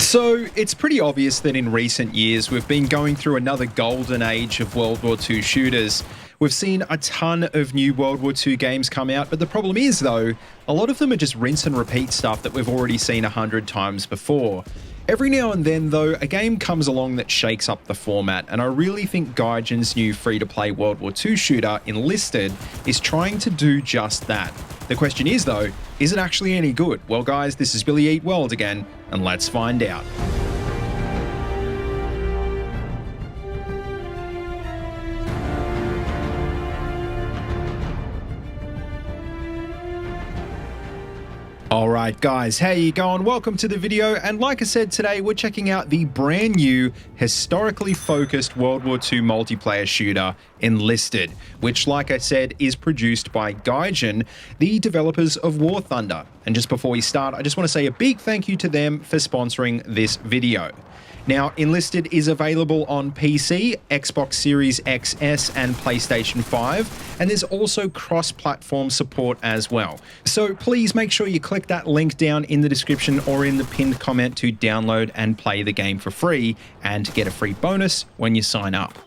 So, it's pretty obvious that in recent years we've been going through another golden age of World War II shooters. We've seen a ton of new World War II games come out, but the problem is, though, a lot of them are just rinse and repeat stuff that we've already seen 100 times before. Every now and then, though, a game comes along that shakes up the format, and I really think Gaijin's new free-to-play World War II shooter, Enlisted, is trying to do just that. The question is, though, is it actually any good? Well, guys, this is BillyEatWorld again, and let's find out. Alright guys, how you going? Welcome to the video, and like I said, today we're checking out the brand new, historically focused World War II multiplayer shooter, Enlisted, which, like I said, is produced by Gaijin, the developers of War Thunder. And just before we start, I just want to say a big thank you to them for sponsoring this video. Now, Enlisted is available on PC, Xbox Series XS, and PlayStation 5, and there's also cross-platform support as well. So please make sure you click that link down in the description or in the pinned comment to download and play the game for free, and get a free bonus when you sign up.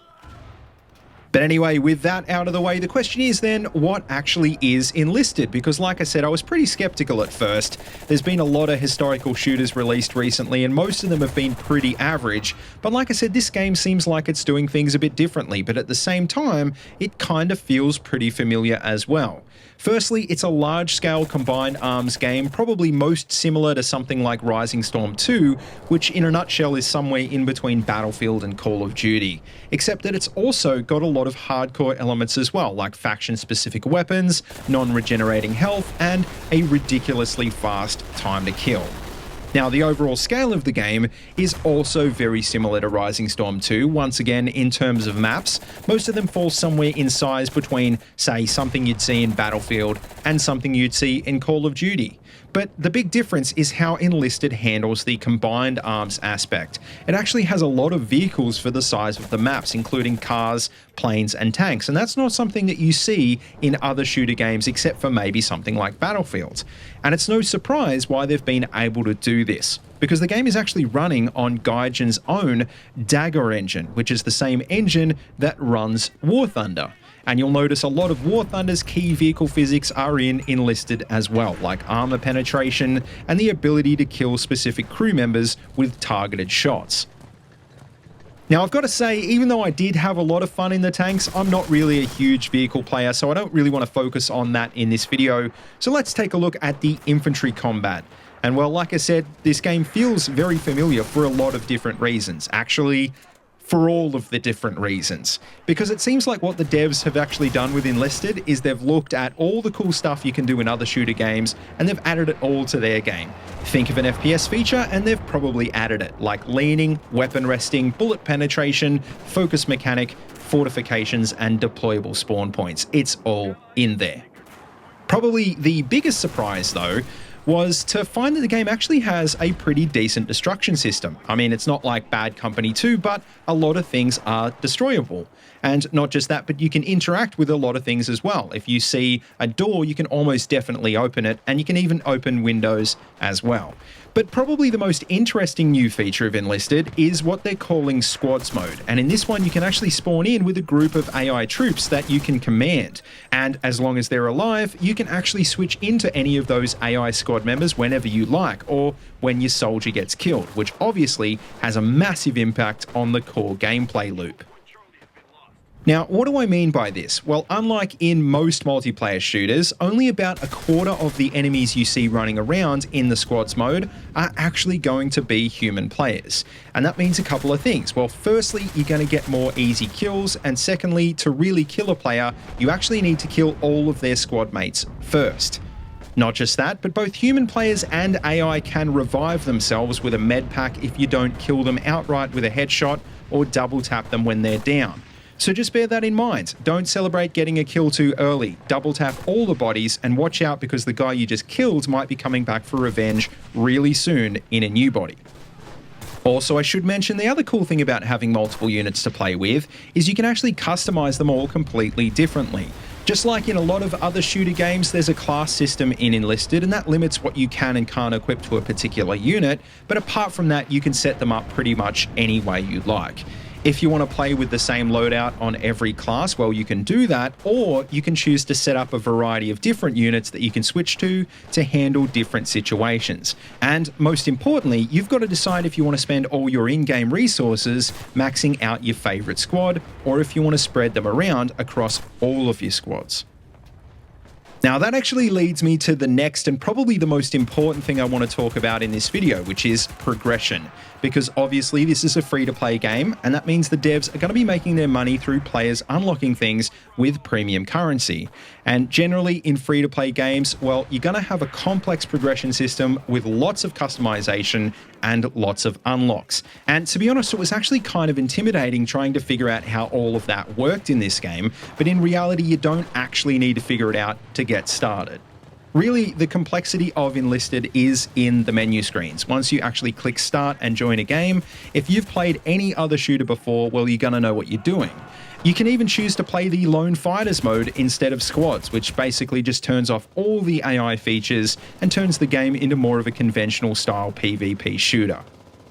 But anyway, with that out of the way, the question is then, what actually is Enlisted? Because like I said, I was pretty skeptical at first. There's been a lot of historical shooters released recently, and most of them have been pretty average. But like I said, this game seems like it's doing things a bit differently, but at the same time, it kind of feels pretty familiar as well. Firstly, it's a large-scale combined arms game, probably most similar to something like Rising Storm 2, which in a nutshell is somewhere in between Battlefield and Call of Duty. Except that it's also got a lot of hardcore elements as well, like faction-specific weapons, non-regenerating health, and a ridiculously fast time to kill. Now, the overall scale of the game is also very similar to Rising Storm 2. Once again, in terms of maps, most of them fall somewhere in size between, say, something you'd see in Battlefield and something you'd see in Call of Duty. But the big difference is how Enlisted handles the combined arms aspect. It actually has a lot of vehicles for the size of the maps, including cars, planes, and tanks, and that's not something that you see in other shooter games except for maybe something like Battlefield. And it's no surprise why they've been able to do this, because the game is actually running on Gaijin's own Dagger engine, which is the same engine that runs War Thunder. And you'll notice a lot of War Thunder's key vehicle physics are in Enlisted as well, like armor penetration and the ability to kill specific crew members with targeted shots. Now, I've got to say, even though I did have a lot of fun in the tanks, I'm not really a huge vehicle player, so I don't really want to focus on that in this video. So let's take a look at the Infantry Combat. And well, like I said, this game feels very familiar for a lot of different reasons. Actually, for all of the different reasons. Because it seems like what the devs have actually done with Enlisted is they've looked at all the cool stuff you can do in other shooter games, and they've added it all to their game. Think of an FPS feature, and they've probably added it, like leaning, weapon resting, bullet penetration, focus mechanic, fortifications, and deployable spawn points. It's all in there. Probably the biggest surprise, though, was to find that the game actually has a pretty decent destruction system. I mean, it's not like Bad Company 2, but a lot of things are destroyable. And not just that, but you can interact with a lot of things as well. If you see a door, you can almost definitely open it, and you can even open windows as well. But probably the most interesting new feature of Enlisted is what they're calling squads mode. And in this one, you can actually spawn in with a group of AI troops that you can command. And as long as they're alive, you can actually switch into any of those AI squad members whenever you like, or when your soldier gets killed, which obviously has a massive impact on the core gameplay loop. Now, what do I mean by this? Well, unlike in most multiplayer shooters, only about a quarter of the enemies you see running around in the squads mode are actually going to be human players. And that means a couple of things. Well, firstly, you're going to get more easy kills, and secondly, to really kill a player, you actually need to kill all of their squad mates first. Not just that, but both human players and AI can revive themselves with a med pack if you don't kill them outright with a headshot or double tap them when they're down. So just bear that in mind. Don't celebrate getting a kill too early. Double tap all the bodies and watch out, because the guy you just killed might be coming back for revenge really soon in a new body. Also, I should mention the other cool thing about having multiple units to play with is you can actually customize them all completely differently. Just like in a lot of other shooter games, there's a class system in Enlisted, and that limits what you can and can't equip to a particular unit, but apart from that, you can set them up pretty much any way you like. If you want to play with the same loadout on every class, well, you can do that, or you can choose to set up a variety of different units that you can switch to handle different situations. And most importantly, you've got to decide if you want to spend all your in-game resources maxing out your favorite squad, or if you want to spread them around across all of your squads. Now that actually leads me to the next and probably the most important thing I want to talk about in this video, which is progression. Because obviously this is a free-to-play game, and that means the devs are going to be making their money through players unlocking things with premium currency. And generally in free-to-play games, well, you're going to have a complex progression system with lots of customization and lots of unlocks. And to be honest, it was actually kind of intimidating trying to figure out how all of that worked in this game, but in reality, you don't actually need to figure it out to get started. Really, the complexity of Enlisted is in the menu screens. Once you actually click start and join a game, if you've played any other shooter before, well, you're gonna know what you're doing. You can even choose to play the Lone Fighters mode instead of squads, which basically just turns off all the AI features and turns the game into more of a conventional style PvP shooter.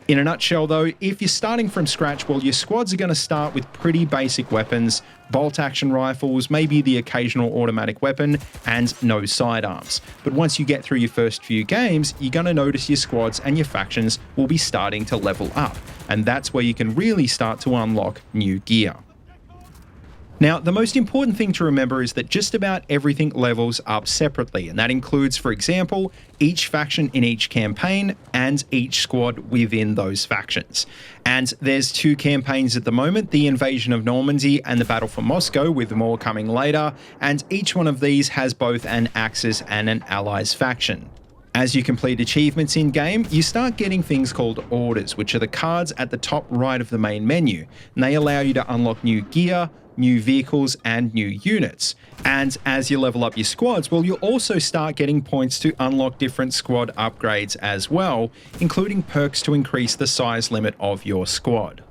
In a nutshell though, if you're starting from scratch, well, your squads are going to start with pretty basic weapons, bolt-action rifles, maybe the occasional automatic weapon, and no sidearms. But once you get through your first few games, you're going to notice your squads and your factions will be starting to level up, and that's where you can really start to unlock new gear. Now, the most important thing to remember is that just about everything levels up separately, and that includes, for example, each faction in each campaign and each squad within those factions. And there's two campaigns at the moment, the Invasion of Normandy and the Battle for Moscow, with more coming later, and each one of these has both an Axis and an Allies faction. As you complete achievements in-game, you start getting things called orders, which are the cards at the top right of the main menu, and they allow you to unlock new gear, new vehicles, and new units. And as you level up your squads, well, you'll also start getting points to unlock different squad upgrades as well, including perks to increase the size limit of your squad.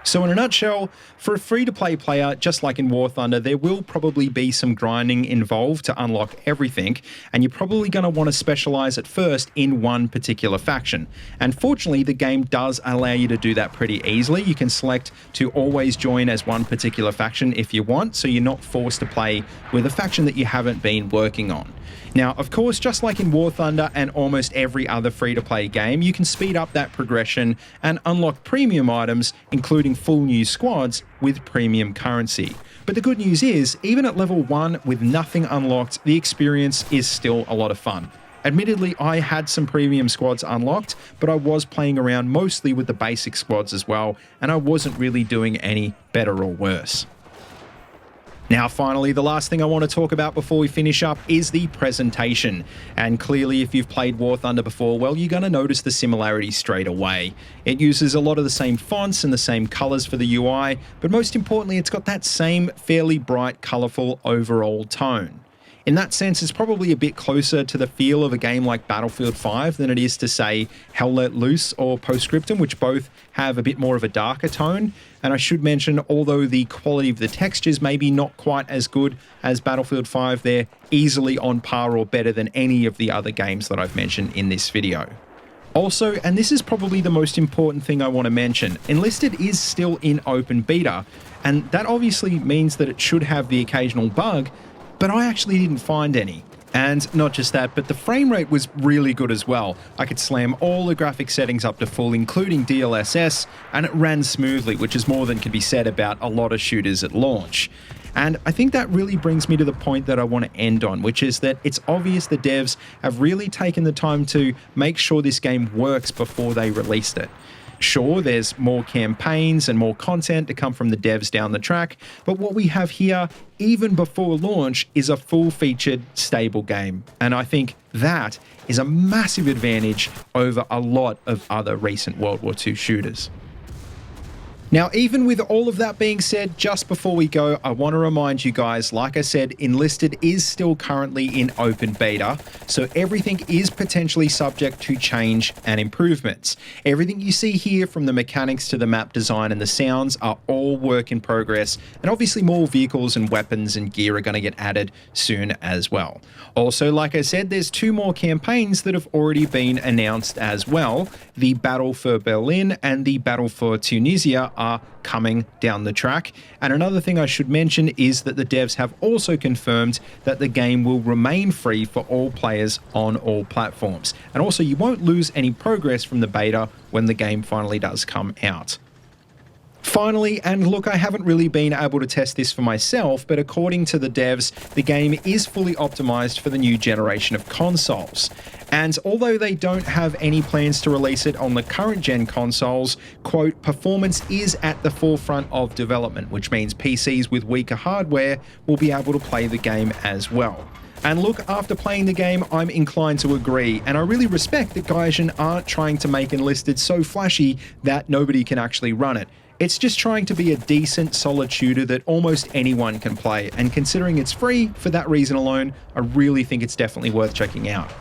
So in a nutshell, for a free-to-play player, just like in War Thunder, there will probably be some grinding involved to unlock everything, and you're probably going to want to specialize at first in one particular faction. And fortunately, the game does allow you to do that pretty easily. You can select to always join as one particular faction if you want, so you're not forced to play with a faction that you haven't been working on. Now, of course, just like in War Thunder and almost every other free-to-play game, you can speed up that progression and unlock premium items, including full new squads with premium currency. But the good news is, even at level 1 with nothing unlocked, the experience is still a lot of fun. Admittedly, I had some premium squads unlocked, but I was playing around mostly with the basic squads as well, and I wasn't really doing any better or worse. Now, finally, the last thing I want to talk about before we finish up is the presentation. And clearly, if you've played War Thunder before, well, you're going to notice the similarities straight away. It uses a lot of the same fonts and the same colors for the UI, but most importantly, it's got that same fairly bright, colorful overall tone. In that sense, it's probably a bit closer to the feel of a game like Battlefield 5 than it is to, say, Hell Let Loose or Postscriptum, which both have a bit more of a darker tone. And I should mention, although the quality of the textures may be not quite as good as Battlefield 5, they're easily on par or better than any of the other games that I've mentioned in this video. Also, and this is probably the most important thing I want to mention, Enlisted is still in open beta, and that obviously means that it should have the occasional bug, but I actually didn't find any. And not just that, but the frame rate was really good as well. I could slam all the graphic settings up to full, including DLSS, and it ran smoothly, which is more than can be said about a lot of shooters at launch. And I think that really brings me to the point that I want to end on, which is that it's obvious the devs have really taken the time to make sure this game works before they released it. Sure, there's more campaigns and more content to come from the devs down the track, but what we have here, even before launch, is a full-featured, stable game. And I think that is a massive advantage over a lot of other recent World War II shooters. Now, even with all of that being said, just before we go, I want to remind you guys, like I said, Enlisted is still currently in open beta, so everything is potentially subject to change and improvements. Everything you see here, from the mechanics to the map design and the sounds, are all work in progress, and obviously more vehicles and weapons and gear are going to get added soon as well. Also, like I said, there's 2 more campaigns that have already been announced as well. The Battle for Berlin and the Battle for Tunisia are coming down the track. And another thing I should mention is that the devs have also confirmed that the game will remain free for all players on all platforms. And also, you won't lose any progress from the beta when the game finally does come out. Finally, and look, I haven't really been able to test this for myself, but according to the devs, the game is fully optimized for the new generation of consoles. And although they don't have any plans to release it on the current gen consoles, quote, performance is at the forefront of development, which means PCs with weaker hardware will be able to play the game as well. And look, after playing the game, I'm inclined to agree, and I really respect that Gaijin aren't trying to make Enlisted so flashy that nobody can actually run it. It's just trying to be a decent, solid shooter that almost anyone can play, and considering it's free, for that reason alone, I really think it's definitely worth checking out.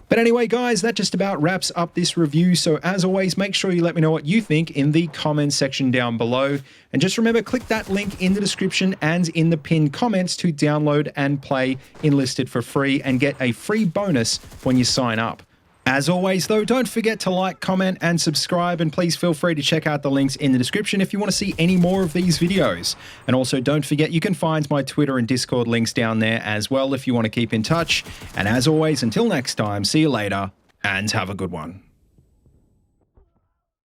But anyway, guys, that just about wraps up this review. So as always, make sure you let me know what you think in the comments section down below. And just remember, click that link in the description and in the pinned comments to download and play Enlisted for free and get a free bonus when you sign up. As always, though, don't forget to like, comment, and subscribe, and please feel free to check out the links in the description if you want to see any more of these videos. And also, don't forget you can find my Twitter and Discord links down there as well if you want to keep in touch. And as always, until next time, see you later, and have a good one.